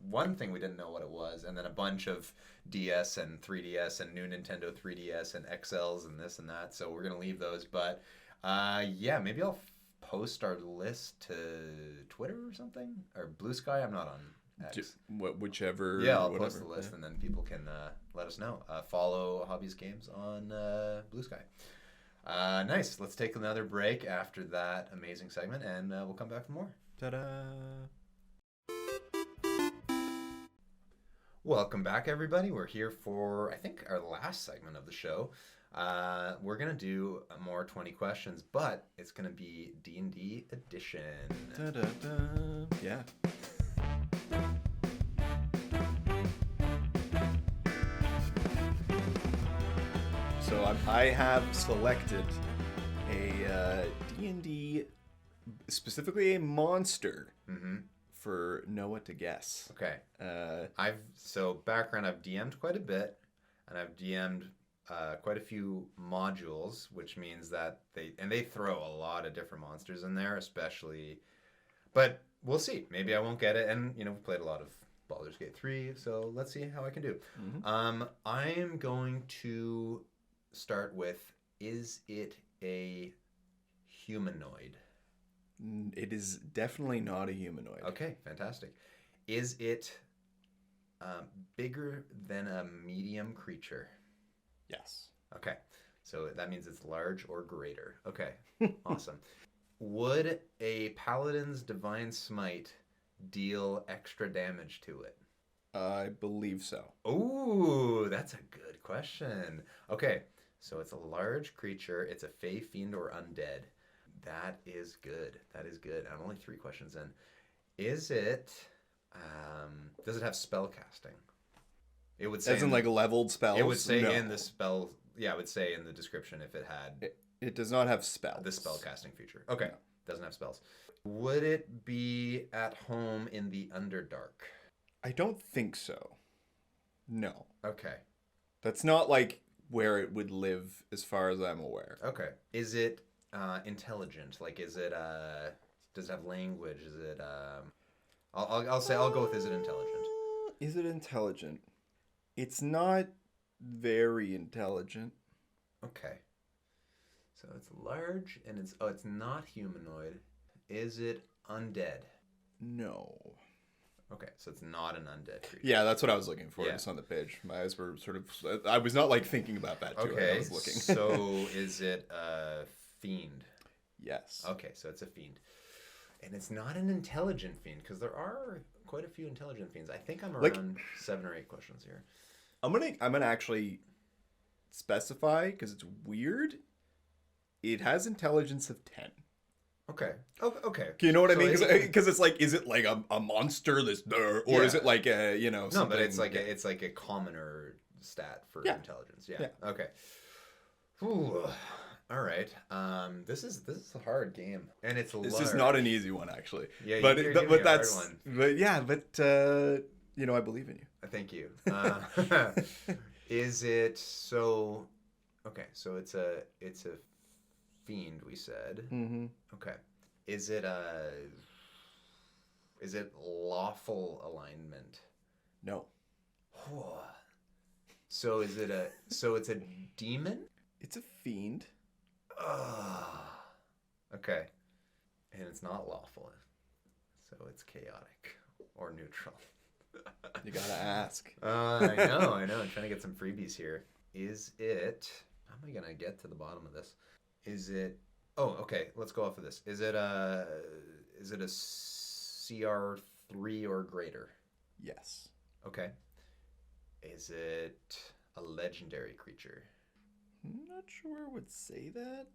one thing we didn't know what it was, and then a bunch of DS and 3DS and new Nintendo 3DS and XLs and this and that. So we're going to leave those. But yeah, maybe I'll post our list to Twitter or something, or Blue Sky. I'm not on X.
Whichever.
Yeah, I'll
whatever.
post the list, and then people can let us know. Follow Hobbies Games on Blue Sky. Nice. Let's take another break after that amazing segment, and we'll come back for more.
Ta-da.
Welcome back, everybody. We're here for, I think, our last segment of the show. We're going to do more 20 questions, but it's going to be D&D edition.
Da-da-da. Yeah. So I have selected a D&D, specifically a monster,
Mm-hmm.
for Noah to guess.
Okay.
Uh,
Background, I've DM'd quite a bit, and I've DM'd quite a few modules, which means that they throw a lot of different monsters in there, especially, but we'll see. Maybe I won't get it, and we've played a lot of Baldur's Gate 3, so let's see how I can do.
Mhm.
I am going to start with, is it a humanoid?
It is definitely not a humanoid.
Okay, fantastic. Is it bigger than a medium creature?
Yes.
Okay, so that means it's large or greater. Okay, awesome. Would a paladin's divine smite deal extra damage to it?
I believe so.
Ooh, that's a good question. Okay, so it's a large creature. It's a fey, fiend, or undead. That is good. That is good. I'm only 3 questions in. Is it? Does it have spell casting? It would say
As in like leveled spells?
it would say
No.
in the spell. Yeah, it would say in the description if it had
It does not have spells.
the spell casting feature. Okay, doesn't have spells. Would it be at home in the Underdark?
I don't think so. No.
Okay.
That's not like where it would live as far as I'm aware.
Okay. Is it intelligent? Like, is it does it have language? Is it I'll go with, is it intelligent?
Is it intelligent? It's not very intelligent.
Okay. So it's large and it's not humanoid. Is it undead?
No.
Okay, so it's not an undead creature.
Yeah, that's what I was looking for.
Yeah.
Just on the page. My eyes were sort of. I was not like thinking about that too.
Okay.
I was looking.
So is it a fiend?
Yes.
Okay, so it's a fiend. And it's not an intelligent fiend, because there are quite a few intelligent fiends. I think I'm around
Like-
7 or 8 questions here.
I'm gonna actually specify because it's weird. It has intelligence of 10.
Okay. Oh, okay.
You know what I
So
mean?
it-
Because it's like, is it like a monster that's there, or is
Yeah.
it like a, you know?
No, but it's
something-
like a commoner stat for
Yeah.
intelligence. Yeah.
Yeah.
Okay. Ooh. All right. This is a hard game, and it's
This
large.
is not an easy one, actually.
Yeah,
but
you're
it-
giving
but
me a hard
that's
one.
but yeah, but you know, I believe in you.
Thank you. Is it so? Okay, so it's a fiend. We said.
Mm-hmm.
Okay. Is it lawful alignment?
No,
So it's a demon?
it's a fiend.
Okay. And it's not lawful. So it's chaotic or neutral.
You gotta ask.
I know. I'm trying to get some freebies here. Is it how am I gonna get to the bottom of this? Is it okay, let's go off of this. Is it a CR3 or greater?
Yes.
Okay. Is it a legendary creature?
I'm not sure I would say that.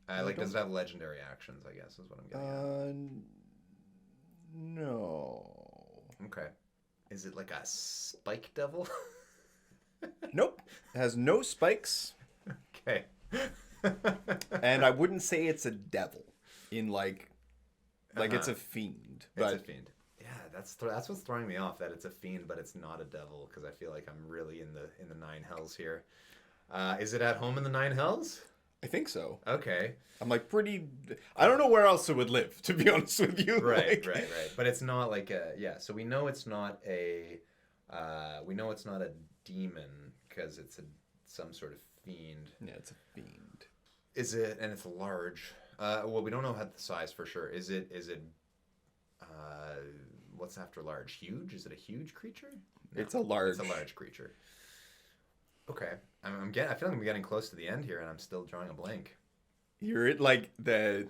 Does it have legendary actions, I guess, is what I'm getting
No.
at. Okay. Is it like a spike devil?
Nope. It has no spikes,
Okay.
and I wouldn't say it's a devil. In like it's
Uh-huh.
a fiend.
It's
But
a fiend. Yeah, that's what's throwing me off, that it's a fiend, but it's not a devil, because I feel like I'm really in the nine hells here. Is it at home in the nine hells?
I think so.
Okay.
I'm like pretty. I don't know where else it would live, to be honest with you.
Right,
Like-
right. But it's not like so we know it's not a demon, because it's some sort of fiend.
Yeah, it's a fiend.
Is it, and it's large. Well, we don't know the size for sure. Is it what's after large? Huge? Is it a huge creature? No,
It's a large.
It's a large creature. Okay. I feel like I'm getting close to the end here, and I'm still drawing a blank.
You're it like the.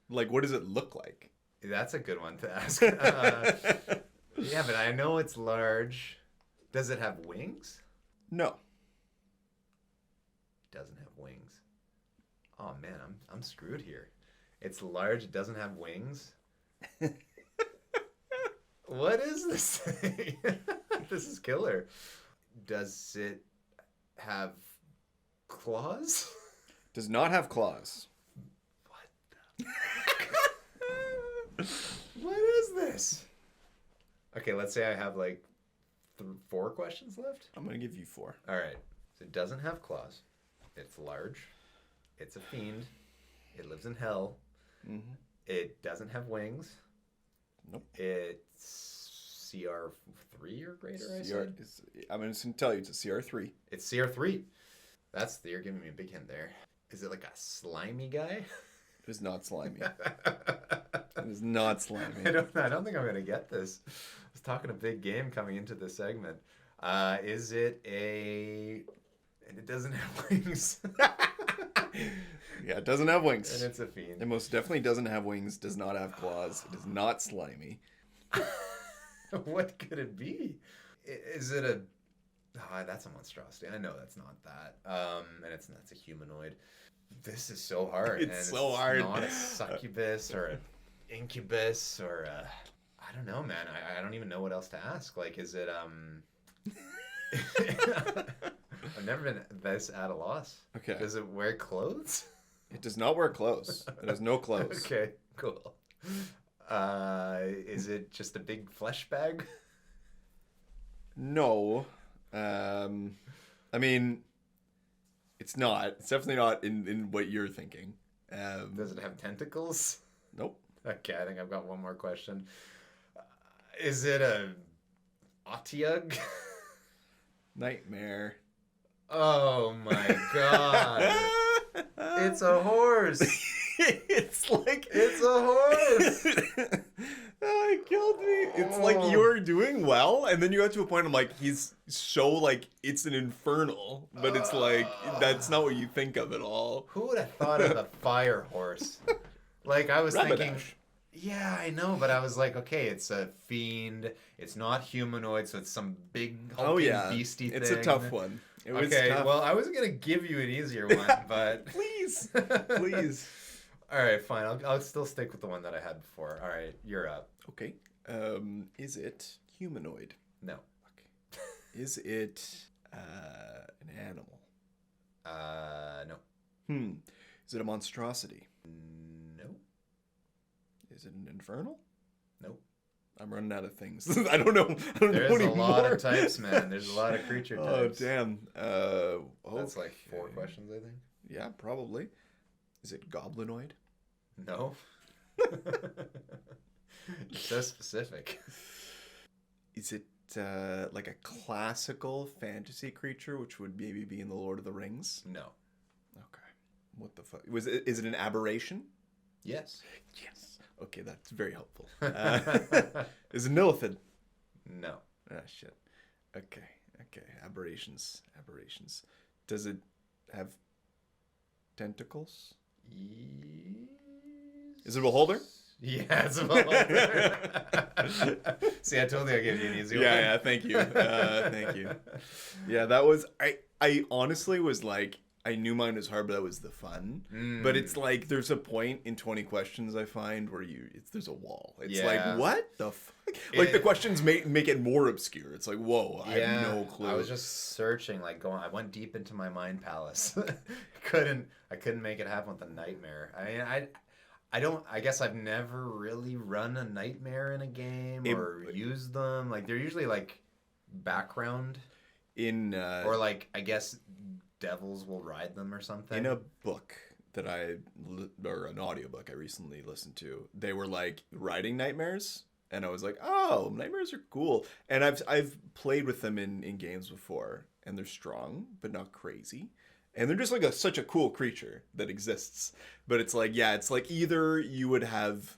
Like, what does it look like?
That's a good one to ask. Yeah, but I know it's large. Does it have wings?
No.
Doesn't have wings. Oh man, I'm screwed here. It's large. It doesn't have wings. What is this thing? This is killer. Does it have claws?
Does not have claws.
What is this? Okay, let's say I have like 4 questions left.
I'm gonna give you 4.
All right. So it doesn't have claws. It's large. It's a fiend. It lives in hell.
Mm-hmm.
It doesn't have wings.
Nope.
It's CR3 or greater, I said?
I'm just gonna tell you, it's a CR3.
It's CR3. You're giving me a big hint there. Is it like a slimy guy?
It is not slimy. It is not slimy.
I don't think I'm gonna get this. I was talking a big game coming into this segment. Is it a? And it doesn't have wings.
Yeah, it doesn't have wings.
And it's a fiend.
It most definitely doesn't have wings. Does not have claws. It is not slimy.
What could it be? Is it a? That's a monstrosity. I know that's not that. And that's a humanoid. This is so hard.
It's
and
so hard.
Not a succubus or an incubus or a. I don't know, man. I don't even know what else to ask. Like, is it I've never been this at a loss.
Okay.
Does it wear clothes?
It does not wear clothes. It has no clothes.
Okay, cool. Is it just a big flesh bag?
No. I mean, it's not. It's definitely not in what you're thinking.
Does it have tentacles?
Nope.
Okay, I think I've got one more question. Is it a Otyugh?
Nightmare.
Oh my god. It's a horse.
It's like
It's a horse.
Oh, it killed me. It's like you were doing well, and then you got to a point. I'm like, he's so like it's an infernal, but it's like that's not what you think of at all.
Who would have thought of a fire horse? Like, I was thinking,
Rapidash.
yeah, I know, but I was like, okay, it's a fiend. It's not humanoid, so it's some big hulking
Oh yeah,
beastie
it's
thing.
a tough one. It was
Okay,
tough.
well, I was gonna give you an easier one, but
Please, please.
All right, fine. I'll still stick with the one that I had before. All right, you're up.
Okay. Is it humanoid?
No.
Okay. Is it an animal?
No.
Is it a monstrosity?
No.
Is it an infernal?
Nope.
I'm running out of things. I don't know.
There's a
anymore.
lot of types, man. There's a lot of creature types.
Oh damn.
That's like 4 questions, I think.
Yeah, probably. Is it goblinoid?
No. It's so specific.
Is it like a classical fantasy creature, which would maybe be in the Lord of the Rings?
No.
Okay. What the fuck? Is it an aberration?
Yes.
Yes. Okay, that's very helpful. Is it Nilithid?
No.
Ah, shit. Okay. Aberrations. Does it have tentacles? Is it a beholder?
Yeah, it's a beholder. See, I told you I gave you an easy one.
Yeah, thank you. Thank you. Yeah, that was I honestly was like, I knew mine was hard, but that was the fun. But it's like there's a point in 20 questions I find where there's a wall. It's like, what the fuck? Like the questions make it more obscure. It's like, whoa, I have no clue.
I was just searching, like I went deep into my mind palace. I couldn't make it happen with a nightmare. I mean, I guess I've never really run a nightmare in a game or used them. Like they're usually like background or like I guess devils will ride them or something.
In a book that or an audiobook I recently listened to, they were like riding nightmares, and I was like, oh, nightmares are cool. And I've played with them in games before, and they're strong but not crazy. And they're just like such a cool creature that exists. But it's like, yeah, it's like either you would have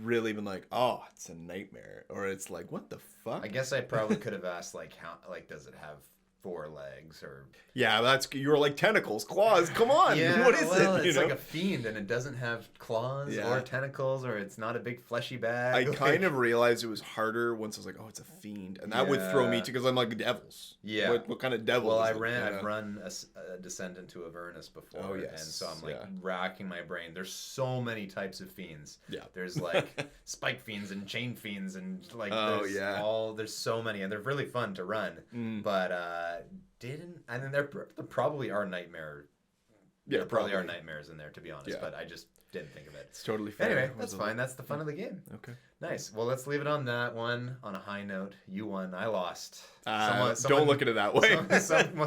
really been like, oh, it's a nightmare, or it's like, what the fuck?
I guess I probably could have asked like how, like, does it have 4 legs or?
Yeah, you were like tentacles, claws. Come on,
Yeah,
what is it?
It's like a fiend, and it doesn't have claws or tentacles, or it's not a big fleshy bag.
I kind of realized it was harder once I was like, oh, it's a fiend, and that would throw me too, because I'm like, devils.
Yeah.
What kind of devil?
Well,
is
I've
it?
run a Descent into Avernus before,
Oh, yes.
and so I'm like racking my brain. There's so many types of fiends.
Yeah.
There's like spike fiends and chain fiends, and like there's so many, and they're really fun to run. But and then there probably are nightmare. Yeah, there probably are nightmares in there, to be honest. But I just didn't think of it.
It's totally fair.
Anyway, that's fine. That's the fun of the game.
Okay.
Nice. Well, let's leave it on that one. On a high note, you won. I lost.
Don't look at it that way.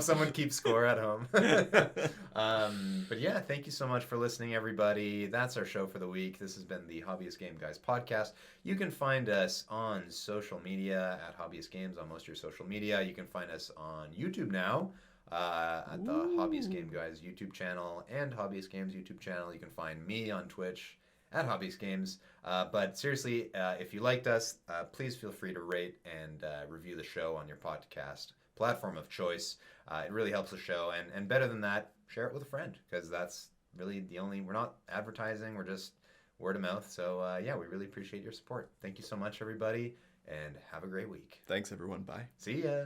Someone keep score at home. But yeah, thank you so much for listening, everybody. That's our show for the week. This has been the Hobbyist Game Guys podcast. You can find us on social media at Hobbyist Games on most of your social media. You can find us on YouTube now. At the Hobbyist Game Guys YouTube channel and Hobbyist Games YouTube channel. You can find me on Twitch at Hobbyist Games. But seriously, if you liked us, please feel free to rate and review the show on your podcast platform of choice. It really helps the show. And better than that, share it with a friend, because that's really we're not advertising, we're just word of mouth. So yeah, we really appreciate your support. Thank you so much, everybody, and have a great week.
Thanks, everyone. Bye.
See ya.